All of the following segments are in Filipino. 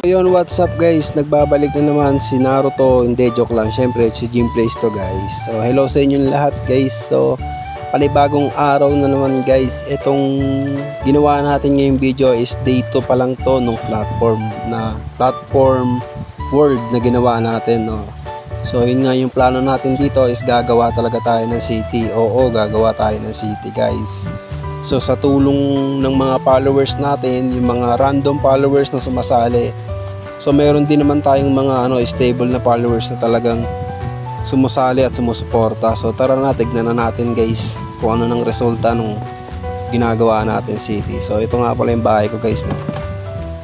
Ayun, what's up guys, nagbabalik na naman si Naruto. Hindi, joke lang, syempre si Jim Plays to guys. So hello sa inyo lahat guys. So panibagong araw na naman guys. Itong ginawa natin ngayong video is day 2 pa lang to nung platform world na ginawa natin, no. So yun nga, yung plano natin dito is gagawa talaga tayo ng city. Oo, gagawa tayo ng city guys. So sa tulong ng mga followers natin, yung mga random followers na sumasali. So meron din naman tayong mga stable na followers na talagang sumusali at sumusuporta. So tara na, tignan na natin guys kung ano nang resulta nung ginagawa natin city. So ito nga pala yung bahay ko guys, no.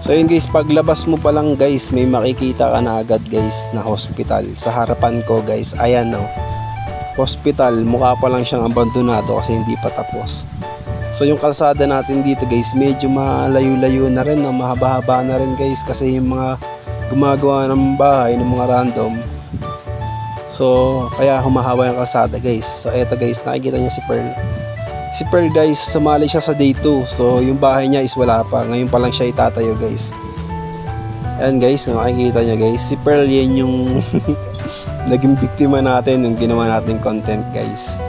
So yun guys, paglabas mo pa lang guys, may makikita ka na agad guys na hospital sa harapan ko guys. Ayan, no. Hospital, mukha pa lang siyang abandonado kasi hindi pa tapos. So yung kalsada natin dito guys, medyo malayo-layo na rin, mahaba-haba na rin guys, kasi yung mga gumagawa ng bahay ng mga random, so kaya humahaba yung kalsada guys. So eto guys, nakikita niya si Pearl. Si Pearl guys, sumali siya sa day 2. So yung bahay niya is wala pa, ngayon pa lang siya itatayo guys. Ayan guys, nakikita niya guys, si Pearl, yan yung naging biktima natin yung ginawa natin content guys.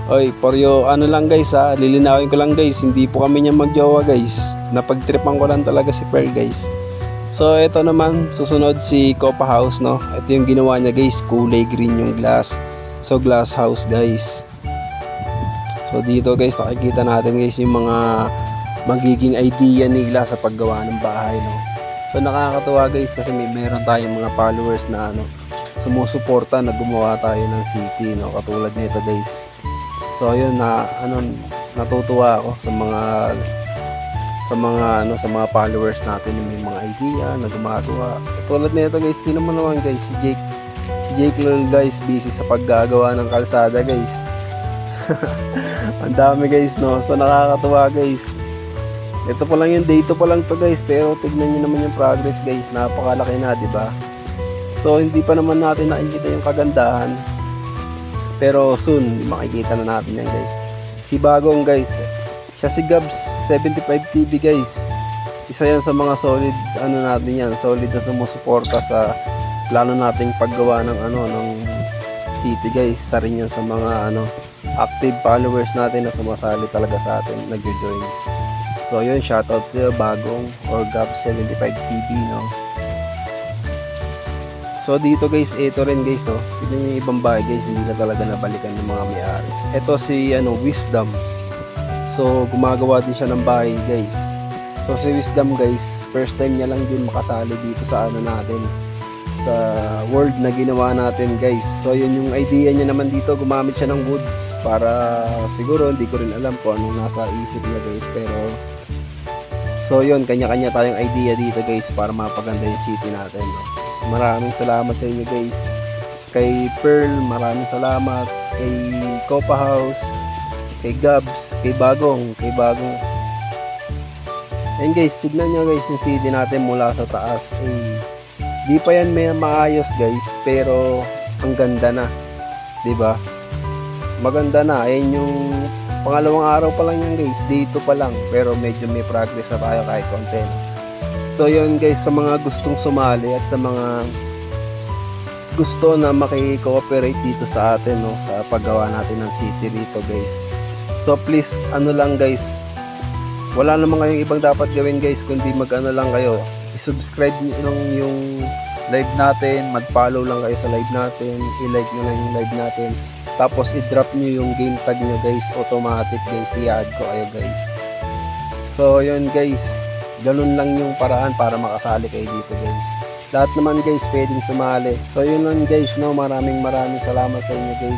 Oy, poryo, lang guys ha, lilinawin ko lang guys, hindi po kami niya magjowa guys. Napagtripan ko lang talaga si Pearl guys. So ito naman, susunod si Copa House, no. Ito yung ginawa niya guys, kulay green yung glass. So glass house guys. So dito guys, nakikita natin guys yung mga magiging idea nila sa paggawa ng bahay, no. So nakakatuwa guys kasi meron tayong mga followers na sumusuporta na gumawa tayo ng city, no, katulad nito guys. So ayun, natutuwa ako sa mga followers natin na may mga idea na gumagawa. Tulad nito guys, tingnan mo naman guys, si Jake Lol guys, busy sa paggagawa ng kalsada guys. Ang dami guys, no. So nakakatuwa guys. Ito pa lang yung day 2 pa lang to guys, pero tignan niyo naman yung progress guys, napakalaki na, di ba? So hindi pa naman natin nakikita yung kagandahan, pero soon makikita na natin yan guys. Si Bagong guys, siya si Gabs 75 TV guys. Isa yan sa mga solid natin yan, solid na sumusuporta sa plano nating paggawa ng ng city guys. Isa rin yan sa mga active followers natin na sumasali talaga sa atin, nagjo-join. So yun, shoutout sa Bagong or Gabs 75 TV, no. So dito guys, ito rin guys, tignan niyo yung ibang bahay guys, hindi na talaga nabalikan ng mga may-ari. Ito si Wisdom. So gumagawa din siya ng bahay guys. So si Wisdom guys, first time niya lang din makasali dito sa natin, sa world na ginawa natin guys. So yun yung idea niya naman dito, gumamit siya ng woods para siguro, hindi ko rin alam kung anong nasa isip niya guys, pero so yun, kanya-kanya tayong idea dito guys para mapaganda yung city natin, no? Maraming salamat sa inyo guys. Kay Pearl, maraming salamat. Kay Copa House, kay Gabs, kay Bagong. And guys, tignan nyo guys yung city natin mula sa taas. Di pa yan may maayos guys, pero ang ganda na, diba? Maganda na. Ayan yung pangalawang araw pa lang yan guys, dito pa lang, pero medyo may progress na tayo kahit konti. So yun guys, sa mga gustong sumali at sa mga gusto na maki-cooperate dito sa atin, no, sa paggawa natin ng city rito guys. So please, lang guys, wala namang kayong ibang dapat gawin guys, kundi lang kayo, i-subscribe nyo lang yung live natin, mag-follow lang kayo sa live natin, i-like nyo lang yung live natin, tapos i-drop nyo yung game tag nyo guys, automatic guys, i-add ko kayo guys. So yun guys, ganun lang yung paraan para makasali kayo dito guys. Lahat naman guys pwedeng sumali. So yun lang guys, no, maraming salamat sa inyo guys.